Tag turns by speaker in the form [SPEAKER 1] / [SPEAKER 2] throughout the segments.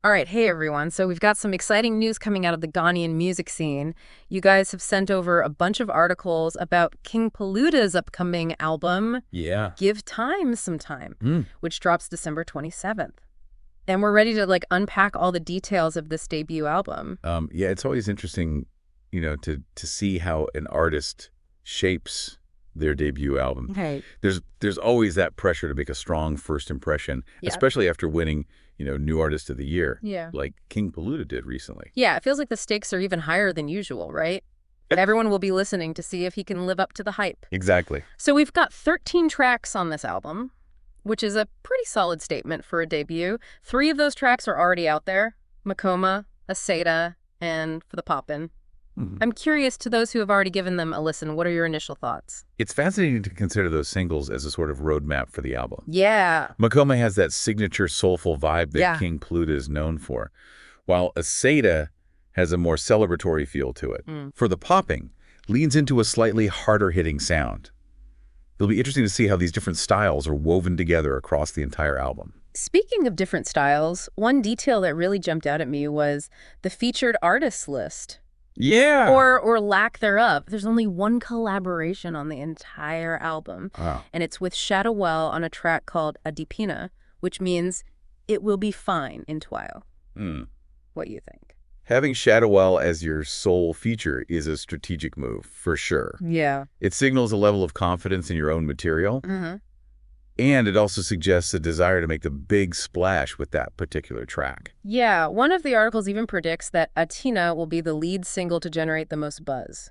[SPEAKER 1] All right, hey everyone. So we've got some exciting news coming out of the Ghanaian music scene. You guys have sent over a bunch of articles about King Paluta's upcoming album,
[SPEAKER 2] Yeah.
[SPEAKER 1] Give Time Some Time,
[SPEAKER 2] Mm.
[SPEAKER 1] which drops December 27th. And we're ready to unpack all the details of this debut album.
[SPEAKER 2] Yeah, it's always interesting, to see how an artist shapes their debut album.
[SPEAKER 1] Right.
[SPEAKER 2] There's always that pressure to make a strong first impression,
[SPEAKER 1] Yeah.
[SPEAKER 2] especially after winning, New Artist of the Year,
[SPEAKER 1] Yeah.
[SPEAKER 2] like King Paluta did recently.
[SPEAKER 1] Yeah, it feels like the stakes are even higher than usual, right? Everyone will be listening to see if he can live up to the hype.
[SPEAKER 2] Exactly.
[SPEAKER 1] So we've got 13 tracks on this album, which is a pretty solid statement for a debut. 3 of those tracks are already out there: Makoma, Aseda, and For the Poppin'.
[SPEAKER 2] Mhm.
[SPEAKER 1] I'm curious, to those who have already given them a listen, what are your initial thoughts?
[SPEAKER 2] It's fascinating to consider those singles as a sort of roadmap for the album.
[SPEAKER 1] Yeah.
[SPEAKER 2] Makoma has that signature soulful vibe that
[SPEAKER 1] Yeah.
[SPEAKER 2] King Paluta is known for, while Aseda has a more celebratory feel to it. For the popping, leans into a slightly harder-hitting sound. It'll be interesting to see how these different styles are woven together across the entire album.
[SPEAKER 1] Speaking of different styles, one detail that really jumped out at me was the featured artists list.
[SPEAKER 2] Yeah.
[SPEAKER 1] Or lack thereof. There's only one collaboration on the entire album,
[SPEAKER 2] Wow.
[SPEAKER 1] and it's with Shadowwell on a track called Adipina, which means it will be fine in Twile.
[SPEAKER 2] Mm.
[SPEAKER 1] What do you think?
[SPEAKER 2] Having Shadowwell as your sole feature is a strategic move, for sure.
[SPEAKER 1] Yeah.
[SPEAKER 2] It signals a level of confidence in your own material,
[SPEAKER 1] Mm-hmm.
[SPEAKER 2] and it also suggests a desire to make the big splash with that particular track.
[SPEAKER 1] Yeah, one of the articles even predicts that Atina will be the lead single to generate the most buzz.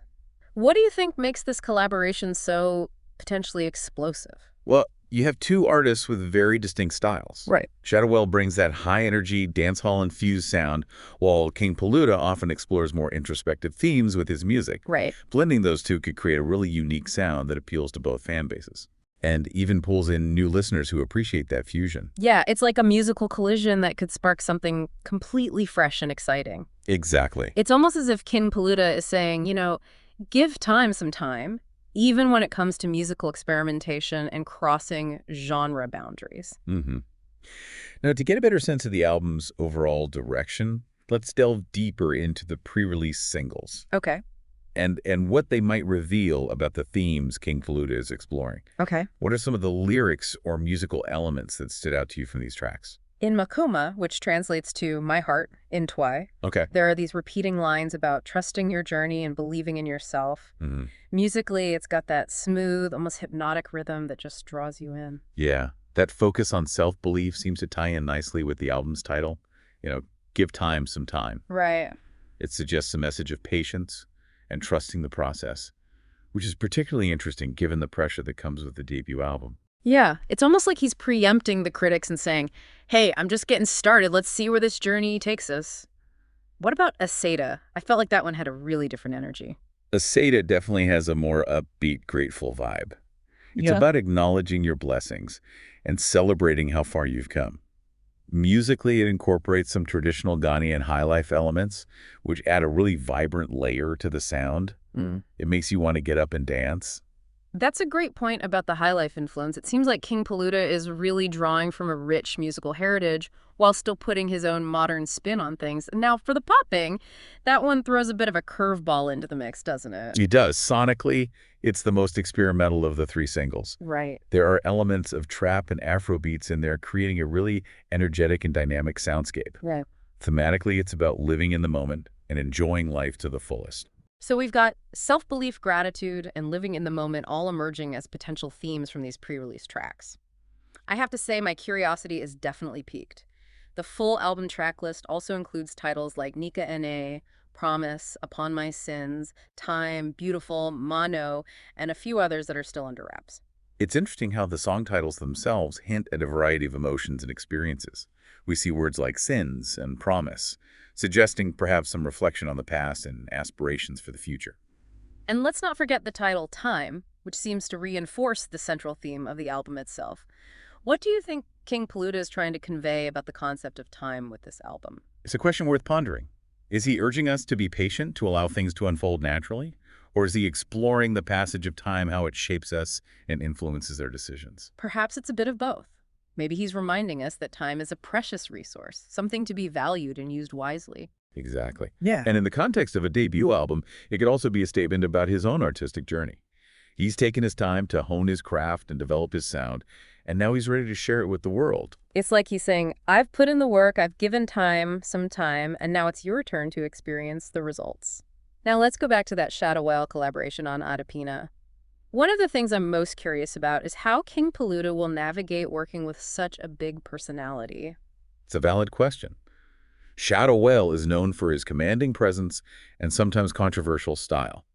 [SPEAKER 1] What do you think makes this collaboration so potentially explosive?
[SPEAKER 2] Well, you have two artists with very distinct styles.
[SPEAKER 1] Right.
[SPEAKER 2] Shadowwell brings that high-energy, dancehall-infused sound, while King Paluta often explores more introspective themes with his music.
[SPEAKER 1] Right.
[SPEAKER 2] Blending those two could create a really unique sound that appeals to both fan bases, and even pulls in new listeners who appreciate that fusion.
[SPEAKER 1] Yeah, it's like a musical collision that could spark something completely fresh and exciting.
[SPEAKER 2] Exactly.
[SPEAKER 1] It's almost as if King Paluta is saying, give time some time, even when it comes to musical experimentation and crossing genre boundaries.
[SPEAKER 2] Mm-hmm. Now, to get a better sense of the album's overall direction, let's delve deeper into the pre-release singles
[SPEAKER 1] Okay.
[SPEAKER 2] and what they might reveal about the themes King Paluta is exploring.
[SPEAKER 1] Okay.
[SPEAKER 2] What are some of the lyrics or musical elements that stood out to you from these tracks?
[SPEAKER 1] In Makoma, which translates to my heart in Twi,
[SPEAKER 2] Okay.
[SPEAKER 1] there are these repeating lines about trusting your journey and believing in yourself.
[SPEAKER 2] Mm-hmm.
[SPEAKER 1] Musically, it's got that smooth, almost hypnotic rhythm that just draws you in.
[SPEAKER 2] Yeah, that focus on self-belief seems to tie in nicely with the album's title. Give time some time.
[SPEAKER 1] Right.
[SPEAKER 2] It suggests a message of patience and trusting the process, which is particularly interesting given the pressure that comes with the debut album.
[SPEAKER 1] Yeah, it's almost like he's preempting the critics and saying, hey, I'm just getting started. Let's see where this journey takes us. What about Aseda? I felt like that one had a really different energy.
[SPEAKER 2] Aseda definitely has a more upbeat, grateful vibe. It's
[SPEAKER 1] Yeah.
[SPEAKER 2] about acknowledging your blessings and celebrating how far you've come. Musically, it incorporates some traditional Ghanaian highlife elements, which add a really vibrant layer to the sound. It makes you want to get up and dance.
[SPEAKER 1] That's a great point about the highlife influence. It seems like King Paluta is really drawing from a rich musical heritage while still putting his own modern spin on things. Now, for the popping, that one throws a bit of a curveball into the mix, doesn't it?
[SPEAKER 2] It does. Sonically, it's the most experimental of the 3 singles.
[SPEAKER 1] Right.
[SPEAKER 2] There are elements of trap and Afro beats in there, creating a really energetic and dynamic soundscape.
[SPEAKER 1] Right.
[SPEAKER 2] Thematically, it's about living in the moment and enjoying life to the fullest.
[SPEAKER 1] So we've got self-belief, gratitude, and living in the moment all emerging as potential themes from these pre-release tracks. I have to say my curiosity is definitely piqued. The full album track list also includes titles like Nika N.A., Promise, Upon My Sins, Time, Beautiful, Mano, and a few others that are still under wraps.
[SPEAKER 2] It's interesting how the song titles themselves hint at a variety of emotions and experiences. We see words like sins and promise, suggesting perhaps some reflection on the past and aspirations for the future.
[SPEAKER 1] And let's not forget the title Time, which seems to reinforce the central theme of the album itself. What do you think King Paluta is trying to convey about the concept of time with this album?
[SPEAKER 2] It's a question worth pondering. Is he urging us to be patient, to allow things to unfold naturally? Or is he exploring the passage of time, how it shapes us and influences our decisions?
[SPEAKER 1] Perhaps it's a bit of both. Maybe he's reminding us that time is a precious resource, something to be valued and used wisely.
[SPEAKER 2] Exactly.
[SPEAKER 3] Yeah.
[SPEAKER 2] And in the context of a debut album, it could also be a statement about his own artistic journey. He's taken his time to hone his craft and develop his sound, and now he's ready to share it with the world.
[SPEAKER 1] It's like he's saying, I've put in the work, I've given time, some time, and now it's your turn to experience the results. Now let's go back to that Shadow Whale collaboration on Adipina. One of the things I'm most curious about is how King PALUTA will navigate working with such a big personality.
[SPEAKER 2] It's a valid question. Shadow Whale is known for his commanding presence and sometimes controversial style.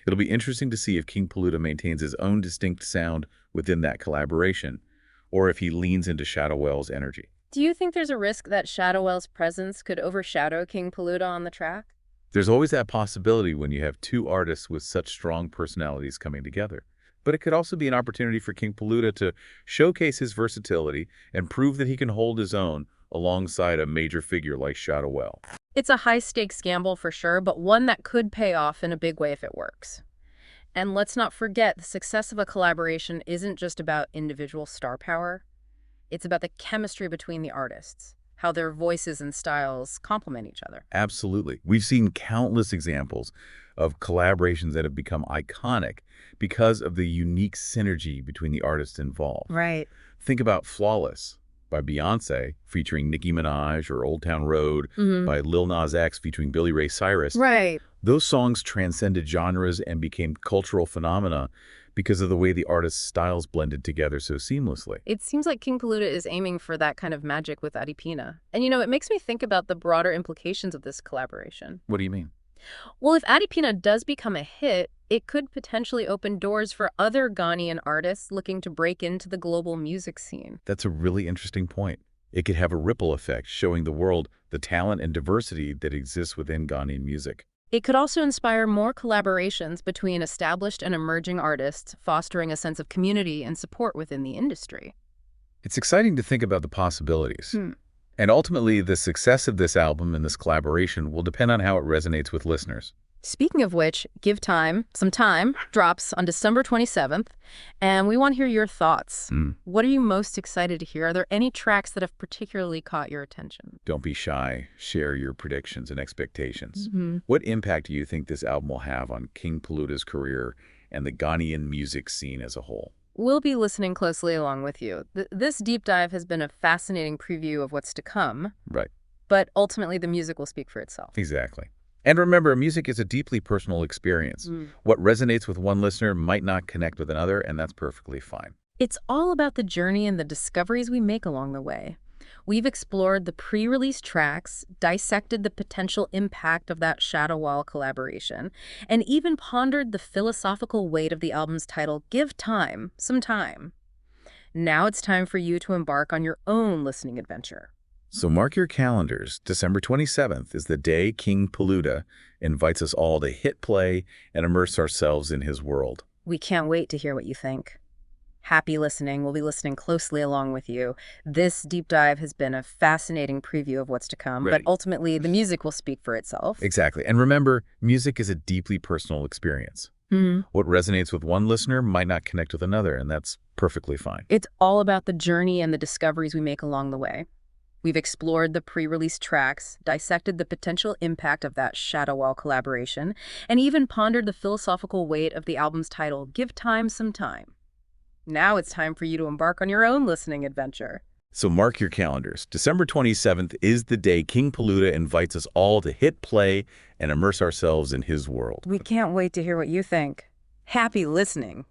[SPEAKER 2] It'll be interesting to see if King PALUTA maintains his own distinct sound within that collaboration, or if he leans into Shadow Whale's energy.
[SPEAKER 1] Do you think there's a risk that Shadow Whale's presence could overshadow King PALUTA on the track?
[SPEAKER 2] There's always that possibility when you have two artists with such strong personalities coming together. But it could also be an opportunity for King PALUTA to showcase his versatility and prove that he can hold his own alongside a major figure like Shadow Whale.
[SPEAKER 1] It's a high-stakes gamble for sure, but one that could pay off in a big way if it works. And let's not forget, the success of a collaboration isn't just about individual star power. It's about the chemistry between the artists, how their voices and styles complement each other.
[SPEAKER 2] Absolutely. We've seen countless examples of collaborations that have become iconic because of the unique synergy between the artists involved.
[SPEAKER 3] Right.
[SPEAKER 2] Think about Flawless by Beyoncé featuring Nicki Minaj, or Old Town Road by Lil Nas X featuring Billy Ray Cyrus.
[SPEAKER 1] Right.
[SPEAKER 2] Those songs transcended genres and became cultural phenomena because of the way the artists' styles blended together so seamlessly.
[SPEAKER 1] It seems like King PALUTA is aiming for that kind of magic with Adipina. And it makes me think about the broader implications of this collaboration.
[SPEAKER 2] What do you mean?
[SPEAKER 1] Well, if Adipina does become a hit, it could potentially open doors for other Ghanaian artists looking to break into the global music scene.
[SPEAKER 2] That's a really interesting point. It could have a ripple effect, showing the world the talent and diversity that exists within Ghanaian music.
[SPEAKER 1] It could also inspire more collaborations between established and emerging artists, fostering a sense of community and support within the industry.
[SPEAKER 2] It's exciting to think about the possibilities. And ultimately, the success of this album and this collaboration will depend on how it resonates with listeners.
[SPEAKER 1] Speaking of which, Give Time, Some Time, drops on December 27th, and we want to hear your thoughts. What are you most excited to hear? Are there any tracks that have particularly caught your attention?
[SPEAKER 2] Don't be shy. Share your predictions and expectations. What impact do you think this album will have on King PALUTA's career and the Ghanaian music scene as a whole?
[SPEAKER 1] We'll be listening closely along with you. This deep dive has been a fascinating preview of what's to come.
[SPEAKER 2] Right.
[SPEAKER 1] But ultimately, the music will speak for itself.
[SPEAKER 2] Exactly. And remember, music is a deeply personal experience. What resonates with one listener might not connect with another, and that's perfectly fine.
[SPEAKER 1] It's all about the journey and the discoveries we make along the way. We've explored the pre-release tracks, dissected the potential impact of that Shadow Whale collaboration, and even pondered the philosophical weight of the album's title, Give Time, Some Time. Now it's time for you to embark on your own listening adventure.
[SPEAKER 2] So mark your calendars. December 27th is the day King PALUTA invites us all to hit play and immerse ourselves in his world.
[SPEAKER 1] We can't wait to hear what you think. Happy listening. We'll be listening closely along with you. This deep dive has been a fascinating preview of what's to come, but ultimately the music will speak for itself.
[SPEAKER 2] Exactly. And remember, music is a deeply personal experience. What resonates with one listener might not connect with another, and that's perfectly fine.
[SPEAKER 1] It's all about the journey and the discoveries we make along the way. We've explored the pre-release tracks, dissected the potential impact of that Shadow Whale collaboration, and even pondered the philosophical weight of the album's title, Give Time, Some Time. Now it's time for you to embark on your own listening adventure.
[SPEAKER 2] So mark your calendars. December 27th is the day King PALUTA invites us all to hit play and immerse ourselves in his world.
[SPEAKER 1] We can't wait to hear what you think. Happy listening.